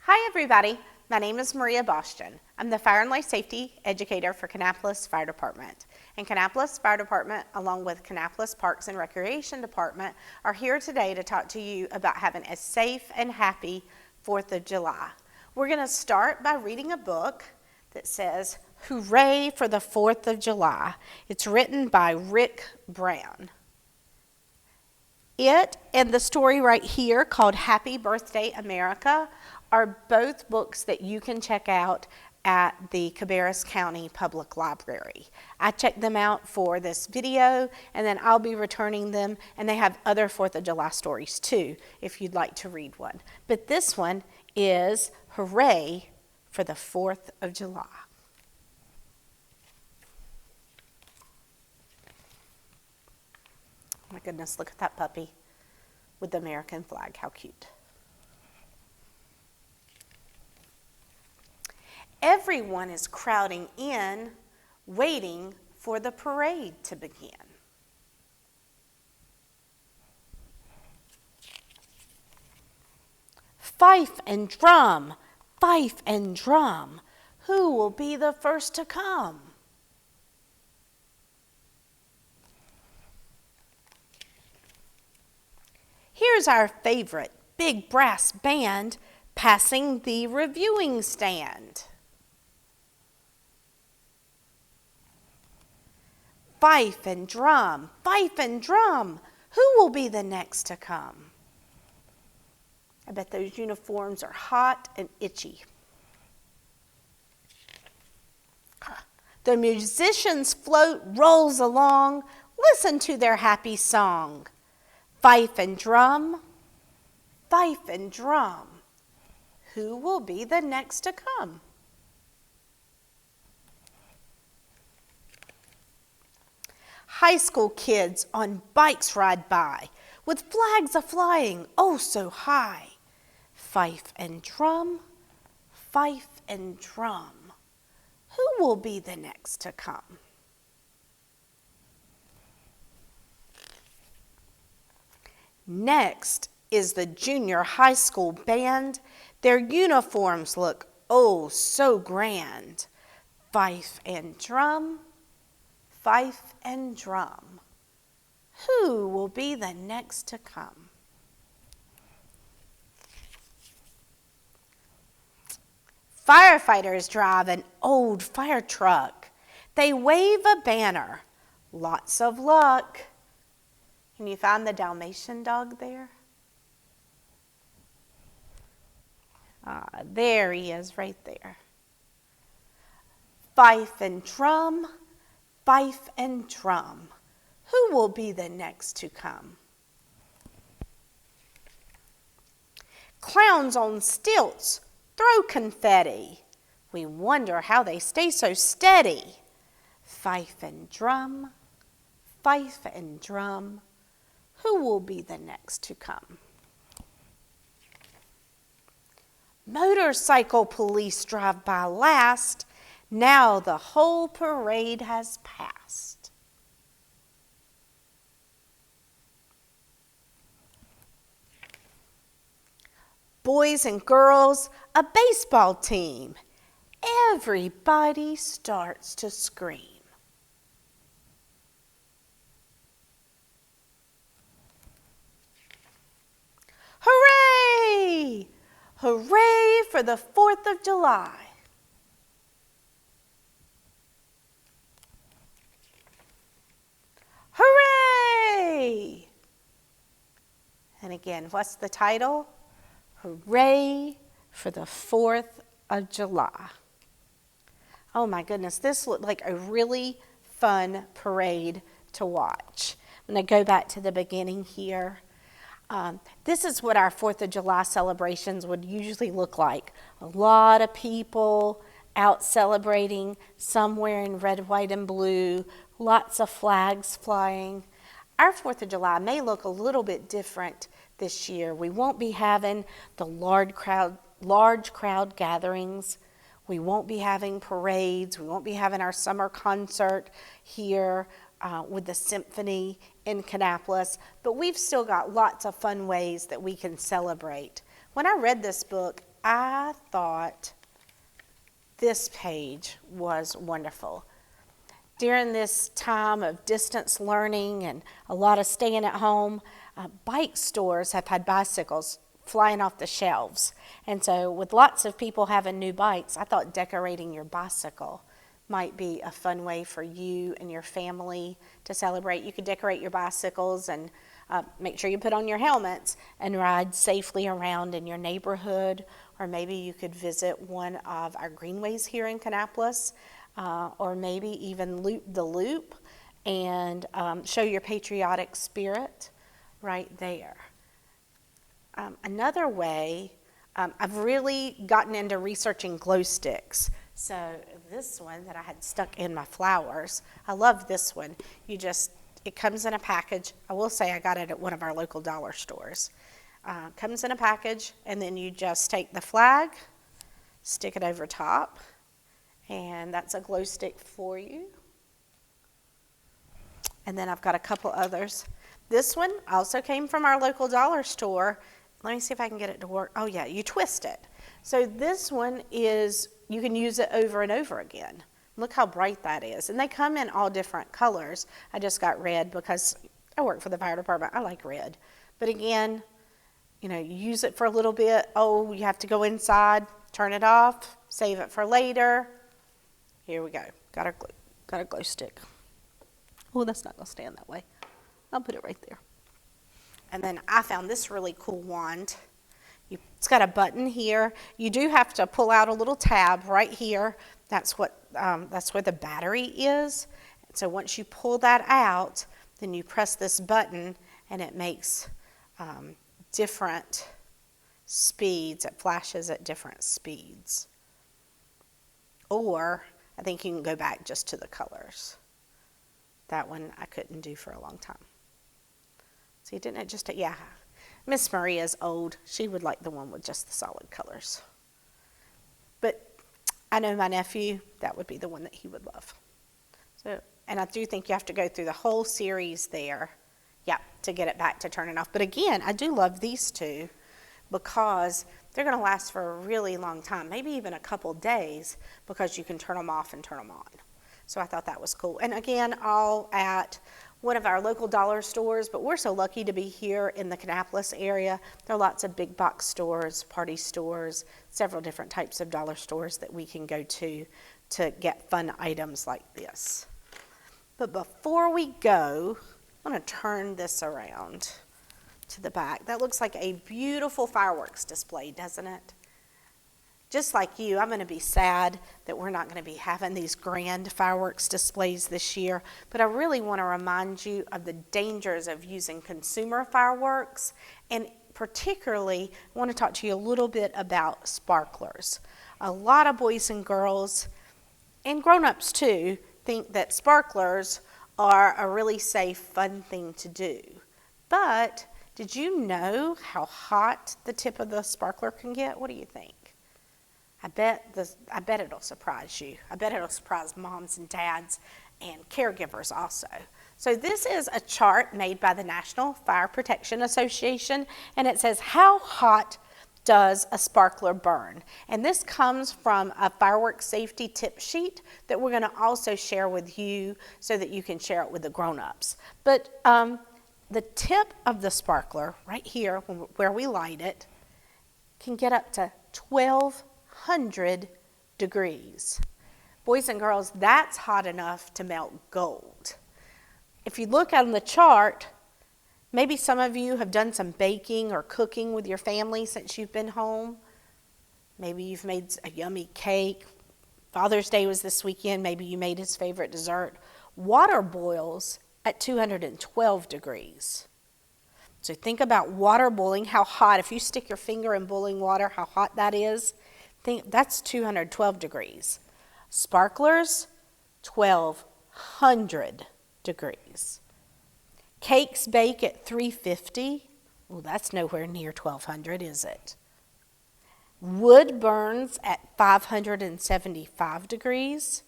Hi everybody, my name is Maria Bostian. I'm the Fire and Life Safety Educator for Kannapolis Fire Department. And Kannapolis Fire Department, along with Kannapolis Parks and Recreation Department, are here today to talk to you about having a safe and happy 4th of July. We're going to start by reading a book that says, Hooray for the 4th of July. It's written by Rick Brown. It and the story right here called Happy Birthday America are both books that you can check out at the Cabarrus County Public Library. I checked them out for this video and then I'll be returning them, and they have other 4th of July stories too if you'd like to read one. But this one is Hooray for the 4th of July. Oh my goodness, look at that puppy with the American flag. How cute. Everyone is crowding in, waiting for the parade to begin. Fife and drum, fife and drum. Who will be the first to come? Here's our favorite big brass band passing the reviewing stand. Fife and drum, fife and drum. Who will be the next to come? I bet those uniforms are hot and itchy. The musicians' float rolls along. Listen to their happy song. Fife and drum, fife and drum. Who will be the next to come? High school kids on bikes ride by, with flags a-flying oh so high. Fife and drum, fife and drum. Who will be the next to come? Next is the junior high school band. Their uniforms look oh so grand. Fife and drum, fife and drum. Who will be the next to come? Firefighters drive an old fire truck. They wave a banner. Lots of luck. Can you find the Dalmatian dog there? There he is, right there. Fife and drum, fife and drum. Who will be the next to come? Clowns on stilts throw confetti. We wonder how they stay so steady. Fife and drum, fife and drum. Who will be the next to come? Motorcycle police drive by last. Now the whole parade has passed. Boys and girls, a baseball team. Everybody starts to scream. Hooray! Hooray for the 4th of July. Hooray! And again, what's the title? Hooray for the 4th of July. Oh my goodness, this looked like a really fun parade to watch. I'm going to go back to the beginning here. This is what our 4th of July celebrations would usually look like. A lot of people out celebrating, some wearing red, white, and blue, lots of flags flying. Our 4th of July may look a little bit different this year. We won't be having the large crowd gatherings. We won't be having parades. We won't be having our summer concert here with the symphony in Kannapolis, but we've still got lots of fun ways that we can celebrate. When I read this book, I thought this page was wonderful. During this time of distance learning and a lot of staying at home, bike stores have had bicycles flying off the shelves. And so with lots of people having new bikes, I thought decorating your bicycle might be a fun way for you and your family to celebrate. You could decorate your bicycles and make sure you put on your helmets and ride safely around in your neighborhood, or maybe you could visit one of our greenways here in Kannapolis, or maybe even loop the loop and show your patriotic spirit right there. Another way, I've really gotten into researching glow sticks. So this one that I had stuck in my flowers, I love this one. It comes in a package. I will say I got it at one of our local dollar stores. Comes in a package, and then you just take the flag, stick it over top, and that's a glow stick for you. And then I've got a couple others. This one also came from our local dollar store. Let me see if I can get it to work. Oh yeah, you twist it. So this one you can use it over and over again. Look how bright that is. And they come in all different colors. I just got red because I work for the fire department. I like red. But again, you use it for a little bit. Oh, you have to go inside, turn it off, save it for later. Here we go. Got a glow stick. Oh, that's not going to stand that way. I'll put it right there. And then I found this really cool wand. It's got a button here. You do have to pull out a little tab right here. That's where the battery is. And so once you pull that out, then you press this button and it makes different speeds. It flashes at different speeds. Or I think you can go back just to the colors. That one I couldn't do for a long time. See, didn't it just, yeah. Miss Maria's old. She would like the one with just the solid colors. But I know my nephew, that would be the one that he would love. So, and I do think you have to go through the whole series there, to get it back to turning off. But again, I do love these two because they're going to last for a really long time, maybe even a couple days, because you can turn them off and turn them on. So I thought that was cool. And again, all at one of our local dollar stores, but we're so lucky to be here in the Kannapolis area. There are lots of big box stores, party stores, several different types of dollar stores that we can go to get fun items like this. But before we go, I'm going to turn this around to the back. That looks like a beautiful fireworks display, doesn't it? Just like you, I'm going to be sad that we're not going to be having these grand fireworks displays this year, but I really want to remind you of the dangers of using consumer fireworks, and particularly I want to talk to you a little bit about sparklers. A lot of boys and girls, and grown-ups too, think that sparklers are a really safe, fun thing to do. But did you know how hot the tip of the sparkler can get? What do you think? I bet it'll surprise you. I bet it'll surprise moms and dads and caregivers also. So this is a chart made by the National Fire Protection Association, and it says, how hot does a sparkler burn? And this comes from a fireworks safety tip sheet that we're going to also share with you so that you can share it with the grown-ups. But the tip of the sparkler, right here where we light it, can get up to 1,200 degrees. Boys and girls, that's hot enough to melt gold. If you look on the chart, maybe some of you have done some baking or cooking with your family since you've been home. Maybe you've made a yummy cake. Father's Day was this weekend. Maybe you made his favorite dessert. Water boils at 212 degrees. So think about water boiling, how hot. If you stick your finger in boiling water, how hot that is. Think that's 212 degrees. Sparklers, 1,200 degrees. Cakes bake at 350. Well, that's nowhere near 1,200, is it? Wood burns at 575 degrees.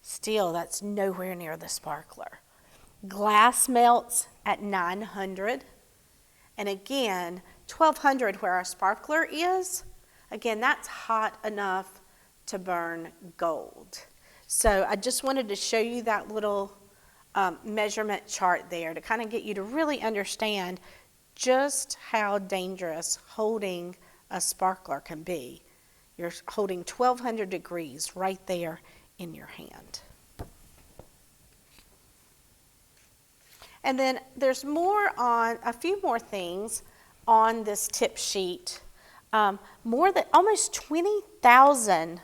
Still, that's nowhere near the sparkler. Glass melts at 900. And again, 1,200 where our sparkler is, Again, that's hot enough to burn gold. So I just wanted to show you that little measurement chart there to kind of get you to really understand just how dangerous holding a sparkler can be. You're holding 1200 degrees right there in your hand. And then there's a few more things on this tip sheet. Almost 20,000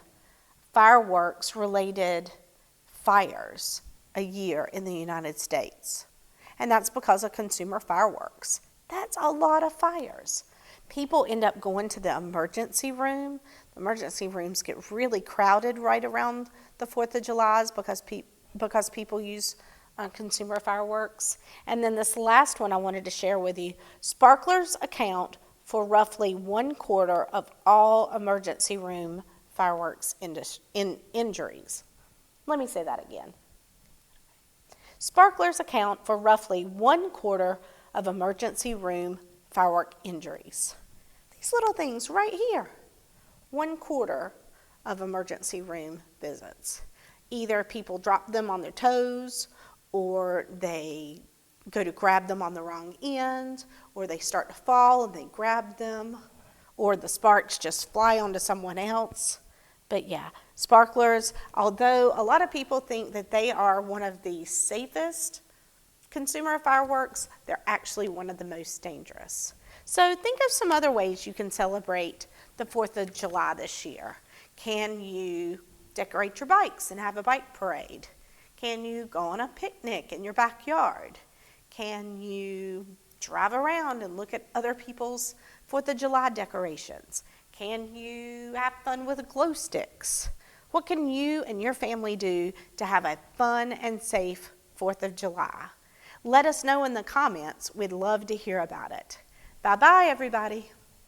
fireworks related fires a year in the United States. And that's because of consumer fireworks. That's a lot of fires. People end up going to the emergency room. The emergency rooms get really crowded right around the 4th of July because people use consumer fireworks. And then this last one I wanted to share with you. Sparklers account for roughly 1/4 of all emergency room fireworks injuries. Let me say that again. Sparklers account for roughly 1/4 of emergency room firework injuries. These little things right here, 1/4 of emergency room visits. Either people drop them on their toes, or they go to grab them on the wrong end, or they start to fall and they grab them, or the sparks just fly onto someone else. But yeah, sparklers, although a lot of people think that they are one of the safest consumer fireworks, they're actually one of the most dangerous. So think of some other ways you can celebrate the 4th of July this year. Can you decorate your bikes and have a bike parade? Can you go on a picnic in your backyard? Can you drive around and look at other people's 4th of July decorations? Can you have fun with glow sticks? What can you and your family do to have a fun and safe 4th of July? Let us know in the comments. We'd love to hear about it. Bye-bye, everybody.